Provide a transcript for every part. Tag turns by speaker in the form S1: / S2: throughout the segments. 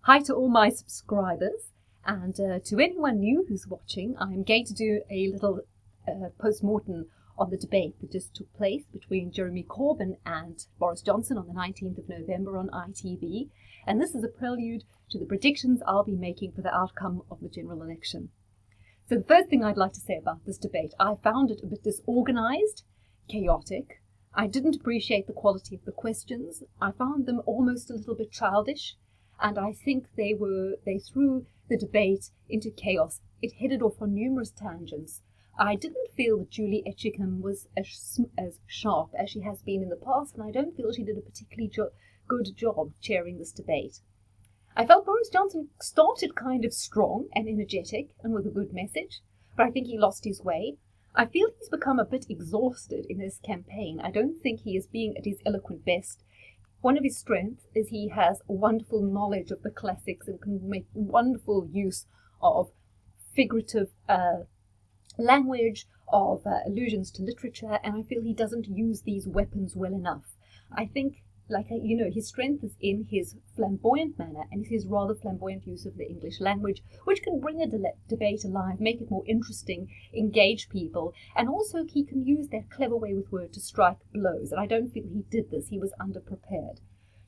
S1: Hi to all my subscribers, and to anyone new who's watching, I'm going to do a little post-mortem on the debate that just took place between Jeremy Corbyn and Boris Johnson on the 19th of November on ITV, and this is a prelude to the predictions I'll be making for the outcome of the general election. So the first thing I'd like to say about this debate, I found it a bit disorganised, chaotic. I didn't appreciate the quality of the questions. I found them almost a little bit childish. And I think they threw the debate into chaos. It headed off on numerous tangents. I didn't feel that Julie Etchingham was as sharp as she has been in the past, and I don't feel she did a particularly good job chairing this debate. I felt Boris Johnson started kind of strong and energetic and with a good message, but I think he lost his way. I feel he's become a bit exhausted in his campaign. I don't think he is being at his eloquent best. One of his strengths is he has a wonderful knowledge of the classics and can make wonderful use of figurative language, of allusions to literature, and I feel he doesn't use these weapons well enough. I think, his strength is in his flamboyant manner and his rather flamboyant use of the English language, which can bring a debate alive, make it more interesting, engage people, and also he can use that clever way with word to strike blows, and I don't feel he did this. He was underprepared.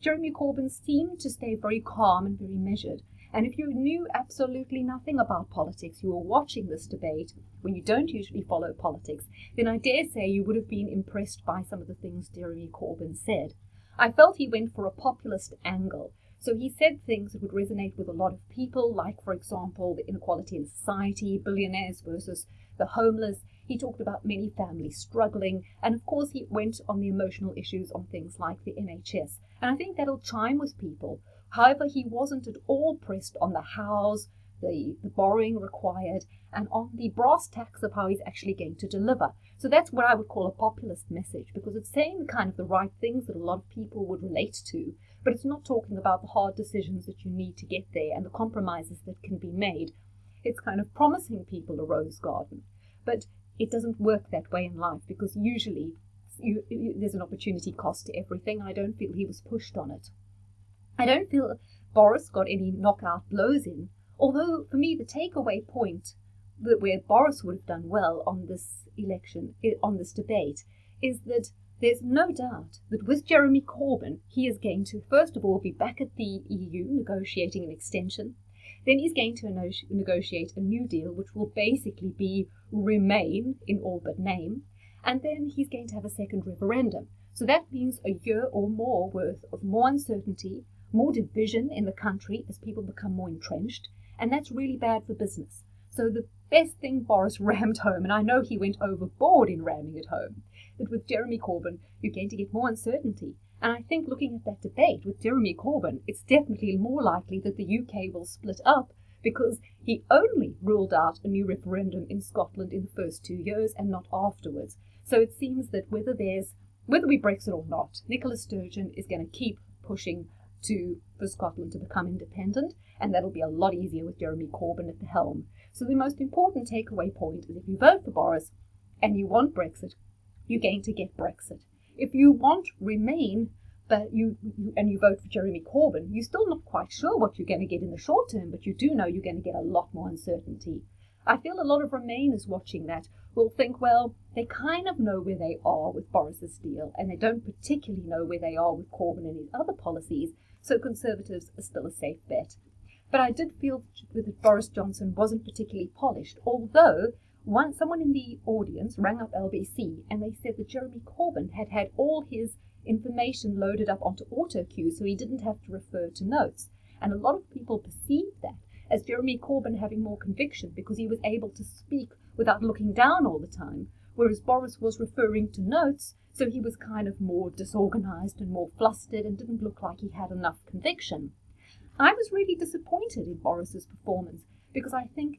S1: Jeremy Corbyn seemed to stay very calm and very measured, and if you knew absolutely nothing about politics, you were watching this debate when you don't usually follow politics, then I dare say you would have been impressed by some of the things Jeremy Corbyn said. I felt he went for a populist angle. So he said things that would resonate with a lot of people, like, for example, the inequality in society, billionaires versus the homeless. He talked about many families struggling. And of course, he went on the emotional issues on things like the NHS. And I think that'll chime with people. However, he wasn't at all pressed on the hows, the borrowing required, and on the brass tacks of how he's actually going to deliver. So that's what I would call a populist message, because it's saying kind of the right things that a lot of people would relate to, but it's not talking about the hard decisions that you need to get there and the compromises that can be made. It's kind of promising people a rose garden, but it doesn't work that way in life, because usually there's an opportunity cost to everything. I don't feel he was pushed on it. I don't feel Boris got any knockout blows in, although for me the takeaway point that where Boris would have done well on this election, on this debate, is that there's no doubt that with Jeremy Corbyn, he is going to, first of all, be back at the EU negotiating an extension. Then he's going to negotiate a new deal, which will basically be Remain in all but name. And then he's going to have a second referendum. So that means a year or more worth of more uncertainty, more division in the country as people become more entrenched. And that's really bad for business. So the best thing Boris rammed home, and I know he went overboard in ramming it home, that with Jeremy Corbyn, you're going to get more uncertainty. And I think looking at that debate with Jeremy Corbyn, it's definitely more likely that the UK will split up, because he only ruled out a new referendum in Scotland in the first 2 years and not afterwards. So it seems that whether we Brexit or not, Nicola Sturgeon is going to keep pushing for Scotland to become independent, and that'll be a lot easier with Jeremy Corbyn at the helm. So the most important takeaway point is if you vote for Boris and you want Brexit, you're going to get Brexit. If you want Remain, but you vote for Jeremy Corbyn, you're still not quite sure what you're going to get in the short term, but you do know you're going to get a lot more uncertainty. I feel a lot of Remainers watching that will think, well, they kind of know where they are with Boris's deal, and they don't particularly know where they are with Corbyn and his other policies, so Conservatives are still a safe bet. But I did feel that Boris Johnson wasn't particularly polished, although someone in the audience rang up LBC and they said that Jeremy Corbyn had all his information loaded up onto auto cue, so he didn't have to refer to notes. And a lot of people perceived that as Jeremy Corbyn having more conviction because he was able to speak without looking down all the time, whereas Boris was referring to notes, so he was kind of more disorganized and more flustered and didn't look like he had enough conviction. I was really disappointed in Boris's performance, because I think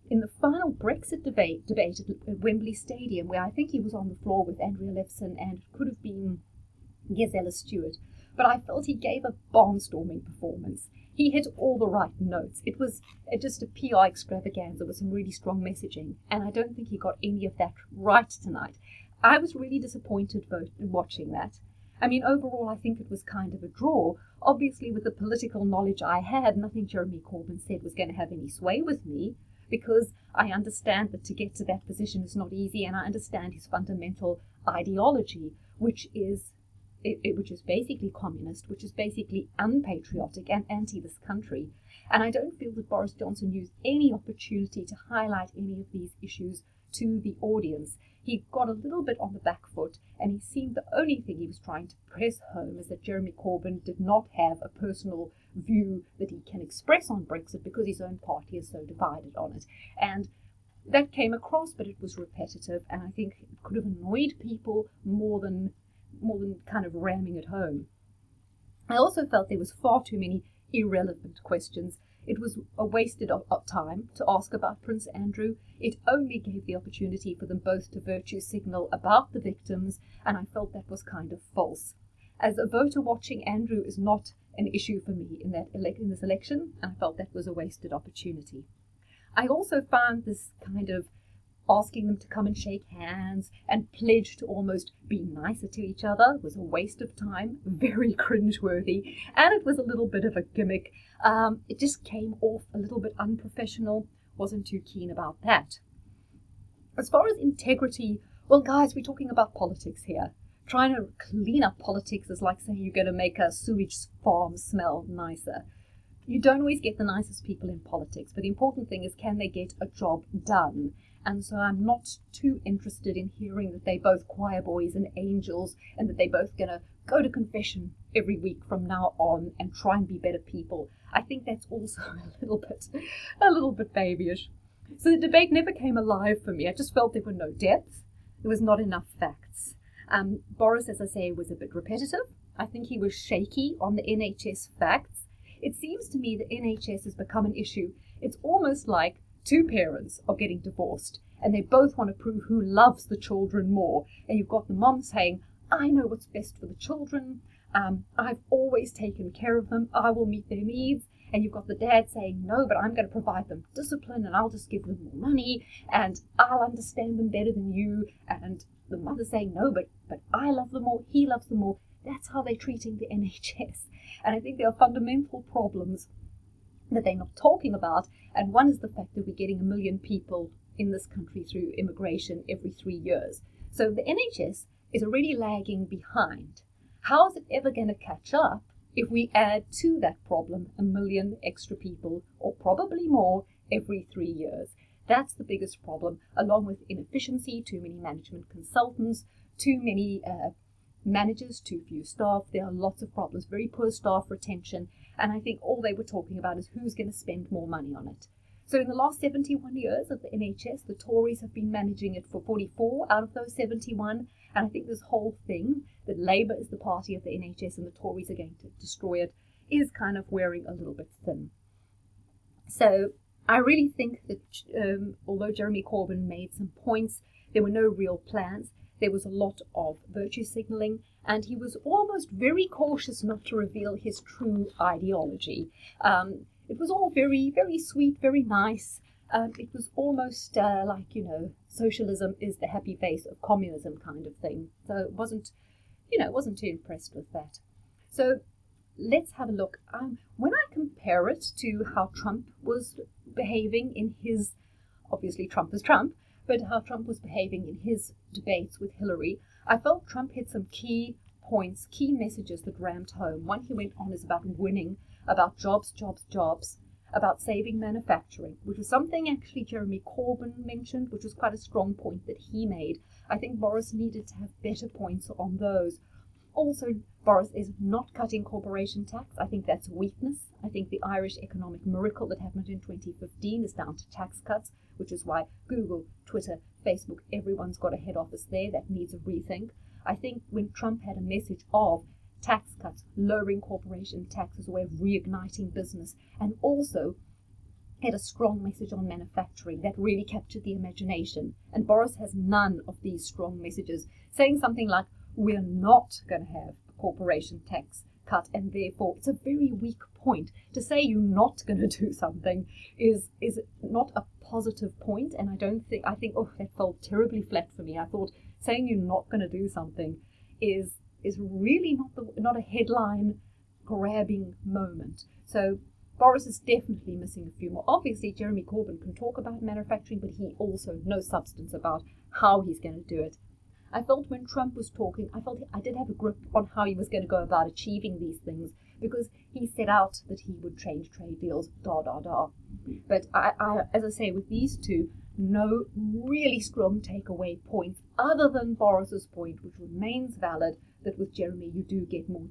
S1: in the final Brexit debate at Wembley Stadium, where I think he was on the floor with Andrea Leveson and it could have been Gisela Stewart, but I felt he gave a barnstorming performance. He hit all the right notes. It was just a PR extravaganza with some really strong messaging, and I don't think he got any of that right tonight. I was really disappointed watching that. I mean, overall, I think it was kind of a draw. Obviously, with the political knowledge I had, nothing Jeremy Corbyn said was going to have any sway with me, because I understand that to get to that position is not easy, and I understand his fundamental ideology, which is basically communist, which is basically unpatriotic and anti this country. And I don't feel that Boris Johnson used any opportunity to highlight any of these issues to the audience. He got a little bit on the back foot, and he seemed the only thing he was trying to press home is that Jeremy Corbyn did not have a personal view that he can express on Brexit because his own party is so divided on it. And that came across, but it was repetitive, and I think it could have annoyed people more than kind of ramming it home. I also felt there was far too many irrelevant questions. It was a wasted of time to ask about Prince Andrew. It only gave the opportunity for them both to virtue signal about the victims, and I felt that was kind of false. As a voter watching, Andrew is not an issue for me in this election, and I felt that was a wasted opportunity. I also found this kind of asking them to come and shake hands and pledge to almost be nicer to each other was a waste of time, very cringeworthy, and it was a little bit of a gimmick. It just came off a little bit unprofessional, wasn't too keen about that. As far as integrity, well, guys, we're talking about politics here. Trying to clean up politics is like saying you're going to make a sewage farm smell nicer. You don't always get the nicest people in politics, but the important thing is, can they get a job done? And so I'm not too interested in hearing that they're both choir boys and angels and that they're both going to go to confession every week from now on and try and be better people. I think that's also a little bit babyish. So the debate never came alive for me. I just felt there were no depth. There was not enough facts. Boris, as I say, was a bit repetitive. I think he was shaky on the NHS facts. It seems to me that NHS has become an issue. It's almost like two parents are getting divorced and they both want to prove who loves the children more. And you've got the mom saying, I know what's best for the children. I've always taken care of them. I will meet their needs. And you've got the dad saying, no, but I'm going to provide them discipline and I'll just give them more money and I'll understand them better than you. And the mother saying, no, but I love them more. He loves them more. That's how they're treating the NHS. And I think there are fundamental problems that they're not talking about. And one is the fact that we're getting 1 million people in this country through immigration every 3 years. So the NHS is already lagging behind. How is it ever going to catch up if we add to that problem 1 million extra people, or probably more, every 3 years? That's the biggest problem, along with inefficiency, too many management consultants, too many managers, too few staff. There are lots of problems, very poor staff retention, and I think all they were talking about is who's going to spend more money on it. So in the last 71 years of the NHS, the Tories have been managing it for 44 out of those 71, and I think this whole thing that Labour is the party of the NHS and the Tories are going to destroy it is kind of wearing a little bit thin. So I really think that although Jeremy Corbyn made some points, there were no real plans. There was a lot of virtue signalling, and he was almost very cautious not to reveal his true ideology. It was all very, very sweet, very nice. It was almost like, socialism is the happy face of communism kind of thing. So it wasn't too impressed with that. So let's have a look. When I compare it to how Trump was behaving in his, obviously Trump is Trump, but how Trump was behaving in his debates with Hillary, I felt Trump hit some key points, key messages that rammed home. One he went on is about winning, about jobs, about saving manufacturing, which was something actually Jeremy Corbyn mentioned, which was quite a strong point that he made. I think Boris needed to have better points on those. Also, Boris is not cutting corporation tax. I think that's weakness. I think the Irish economic miracle that happened in 2015 is down to tax cuts, which is why Google, Twitter, Facebook, everyone's got a head office there that needs a rethink. I think when Trump had a message of tax cuts, lowering corporation tax as a way of reigniting business, and also had a strong message on manufacturing that really captured the imagination. And Boris has none of these strong messages, saying something like, we're not going to have a corporation tax cut, and therefore it's a very weak point. To say you're not going to do something is not a positive point, and I think that felt terribly flat for me. I thought saying you're not going to do something is is really not a headline grabbing moment. So Boris is definitely missing a few more. Obviously, Jeremy Corbyn can talk about manufacturing, but he also no substance about how he's going to do it. I felt when Trump was talking, I did have a grip on how he was going to go about achieving these things, because he set out that he would change trade deals, But I, as I say, with these two, no really strong takeaway points other than Boris's point, which remains valid, that with Jeremy you do get more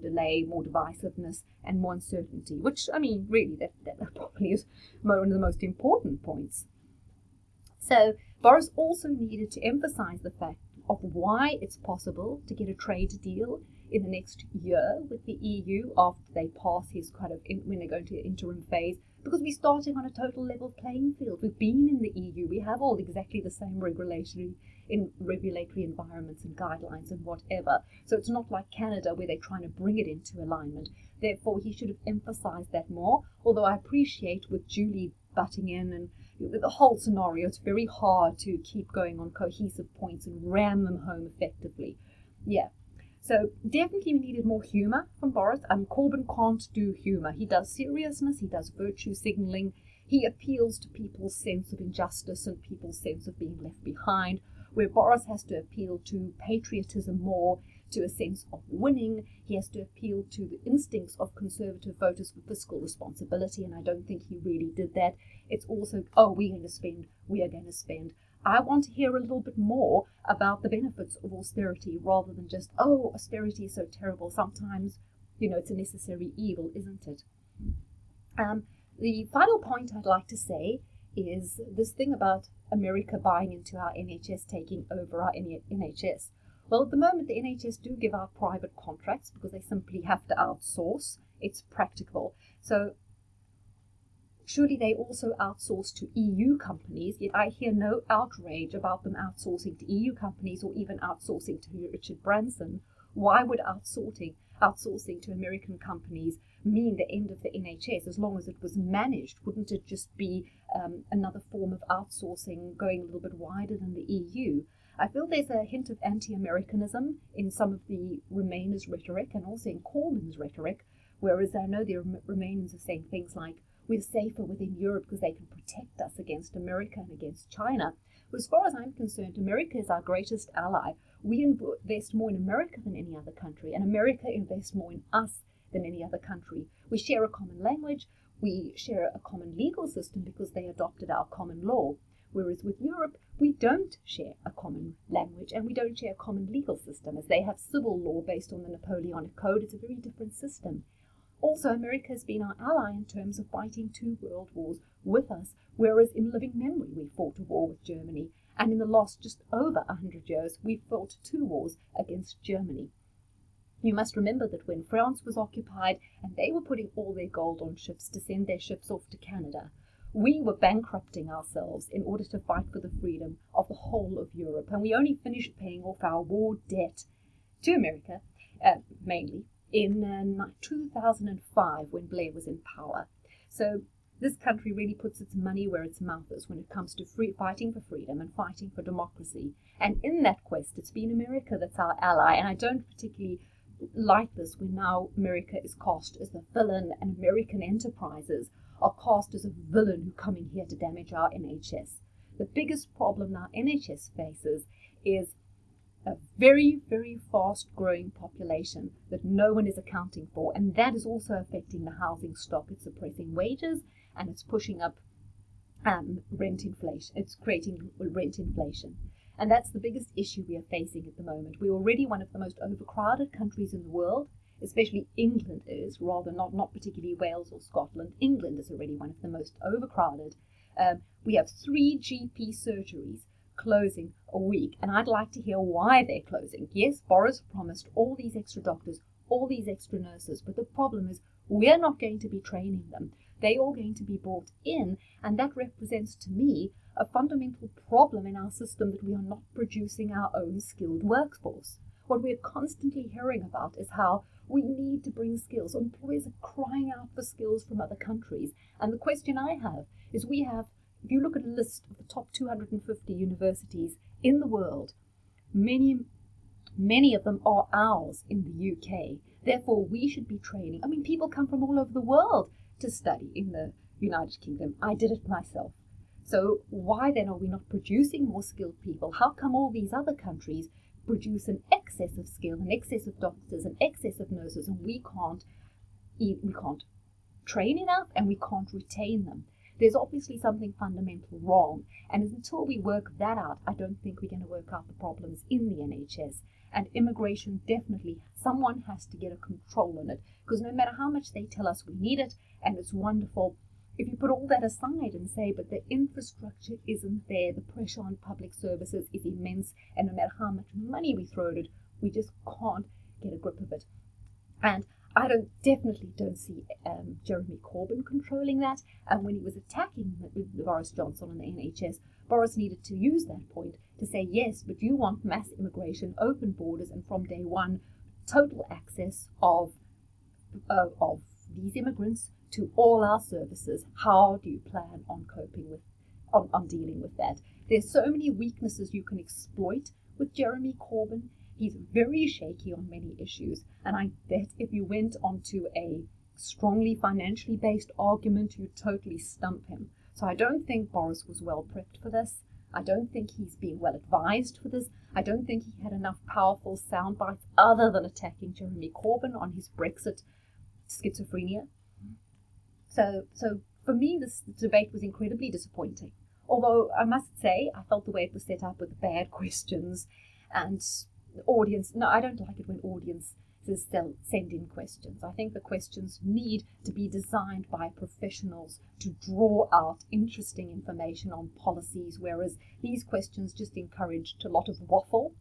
S1: delay, more divisiveness, and more uncertainty, which, I mean, really, that probably is one of the most important points. So Boris also needed to emphasize the fact of why it's possible to get a trade deal in the next year with the EU after they pass his when they go into the interim phase, because we're starting on a total level playing field. We've been in the EU. We have all exactly the same regulatory environments and guidelines and whatever. So it's not like Canada where they're trying to bring it into alignment. Therefore, he should have emphasized that more, although I appreciate with Julie butting in and the whole scenario, it's very hard to keep going on cohesive points and ram them home effectively. Yeah. So definitely we needed more humour from Boris. Corbyn can't do humour. He does seriousness, he does virtue signalling, he appeals to people's sense of injustice and people's sense of being left behind, where Boris has to appeal to patriotism more, to a sense of winning. He has to appeal to the instincts of conservative voters for fiscal responsibility, and I don't think he really did that. It's also, we're going to spend, we are going to spend. I want to hear a little bit more about the benefits of austerity rather than just, austerity is so terrible. Sometimes, it's a necessary evil, isn't it? The final point I'd like to say is this thing about America buying into our NHS, taking over our NHS. Well, at the moment, the NHS do give out private contracts because they simply have to outsource. It's practical. So surely they also outsource to EU companies, yet I hear no outrage about them outsourcing to EU companies or even outsourcing to Richard Branson. Why would outsourcing to American companies mean the end of the NHS as long as it was managed? Wouldn't it just be another form of outsourcing going a little bit wider than the EU? I feel there's a hint of anti-Americanism in some of the Remainers' rhetoric and also in Corbyn's rhetoric, whereas I know the Remainers are saying things like, we're safer within Europe because they can protect us against America and against China. But as far as I'm concerned, America is our greatest ally. We invest more in America than any other country, and America invests more in us than any other country. We share a common language, we share a common legal system because they adopted our common law. Whereas with Europe, we don't share a common language and we don't share a common legal system, as they have civil law based on the Napoleonic Code. It's a very different system. Also, America has been our ally in terms of fighting 2 world wars with us, whereas in living memory we fought a war with Germany, and in the last just over 100 years we fought 2 wars against Germany. You must remember that when France was occupied and they were putting all their gold on ships to send their ships off to Canada, we were bankrupting ourselves in order to fight for the freedom of the whole of Europe, and we only finished paying off our war debt to America, mainly, in 2005 when Blair was in power. So this country really puts its money where its mouth is when it comes to fighting for freedom and fighting for democracy. And in that quest, it's been America that's our ally, and I don't particularly like this when now America is cast as the villain and American enterprises are cast as a villain who coming here to damage our NHS. The biggest problem our NHS faces is a very, very fast-growing population that no one is accounting for, and that is also affecting the housing stock. It's suppressing wages, and it's pushing up rent inflation. It's creating rent inflation. And that's the biggest issue we are facing at the moment. We're already one of the most overcrowded countries in the world, especially England is, rather not particularly Wales or Scotland. England is already one of the most overcrowded. We have 3 GP surgeries closing a week, and I'd like to hear why they're closing. Yes, Boris promised all these extra doctors, all these extra nurses, but the problem is we're not going to be training them. They're all going to be brought in, and that represents to me a fundamental problem in our system, that we are not producing our own skilled workforce. What we're constantly hearing about is how we need to bring skills. Employers are crying out for skills from other countries. And the question I have is, if you look at a list of the top 250 universities in the world, many Many of them are ours in the UK. Therefore, we should be training. I mean, people come from all over the world to study in the United Kingdom. I did it myself. So why then are we not producing more skilled people? How come all these other countries produce an excess of skill, an excess of doctors, an excess of nurses, and we can't train enough and we can't retain them? There's obviously something fundamental wrong, and until we work that out, I don't think we're going to work out the problems in the NHS. And immigration, definitely, someone has to get a control on it, because no matter how much they tell us we need it, and it's wonderful, if you put all that aside and say, but the infrastructure isn't there, the pressure on public services is immense, and no matter how much money we throw at it, we just can't get a grip of it. And I definitely don't see Jeremy Corbyn controlling that. And when he was attacking Boris Johnson on the NHS, Boris needed to use that point to say, yes, but you want mass immigration, open borders, and from day one, total access of these immigrants to all our services. How do you plan on coping with, on dealing with that? There's so many weaknesses you can exploit with Jeremy Corbyn. He's very shaky on many issues, and I bet if you went onto a strongly financially based argument, you'd totally stump him. So I don't think Boris was well prepped for this. I don't think he's being well advised for this. I don't think he had enough powerful sound bites other than attacking Jeremy Corbyn on his Brexit schizophrenia. So for me, this debate was incredibly disappointing. Although I must say, I felt the way it was set up with bad questions and audience. No, I don't like it when audiences send in questions. I think the questions need to be designed by professionals to draw out interesting information on policies, whereas these questions just encouraged a lot of waffle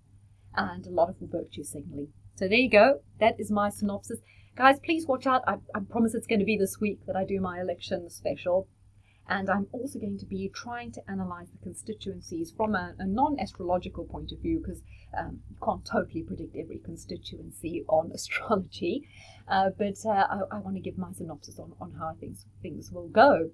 S1: and a lot of virtue signaling. So there you go. That is my synopsis. Guys, please watch out. I promise it's going to be this week that I do my election special. And I'm also going to be trying to analyse the constituencies from a non-astrological point of view, because you can't totally predict every constituency on astrology. But I want to give my synopsis on how things will go.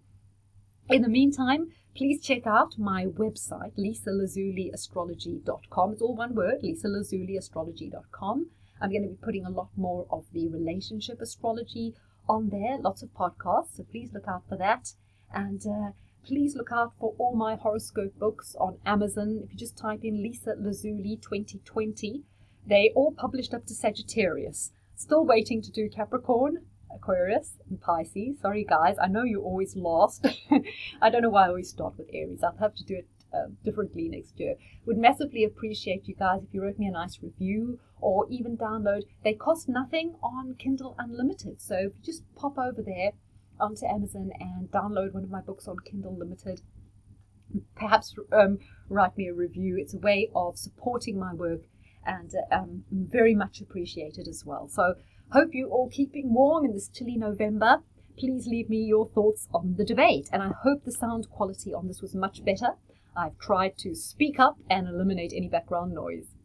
S1: In the meantime, please check out my website, lisalazuliastrology.com. It's all one word, lisalazuliastrology.com. I'm going to be putting a lot more of the relationship astrology on there, lots of podcasts, so please look out for that. And please look out for all my horoscope books on Amazon. If you just type in Lisa Lazuli 2020, they all published up to Sagittarius. Still waiting to do Capricorn, Aquarius, and Pisces. Sorry guys, I know you're always lost. I don't know why I always start with Aries. I'll have to do it differently next year. Would massively appreciate you guys if you wrote me a nice review or even download. They cost nothing on Kindle Unlimited. So if you just pop over there onto Amazon and download one of my books on Kindle Limited, perhaps write me a review. It's a way of supporting my work and very much appreciated as well. So hope you all keeping warm in this chilly November. Please leave me your thoughts on the debate, and I hope the sound quality on this was much better. I've tried to speak up and eliminate any background noise.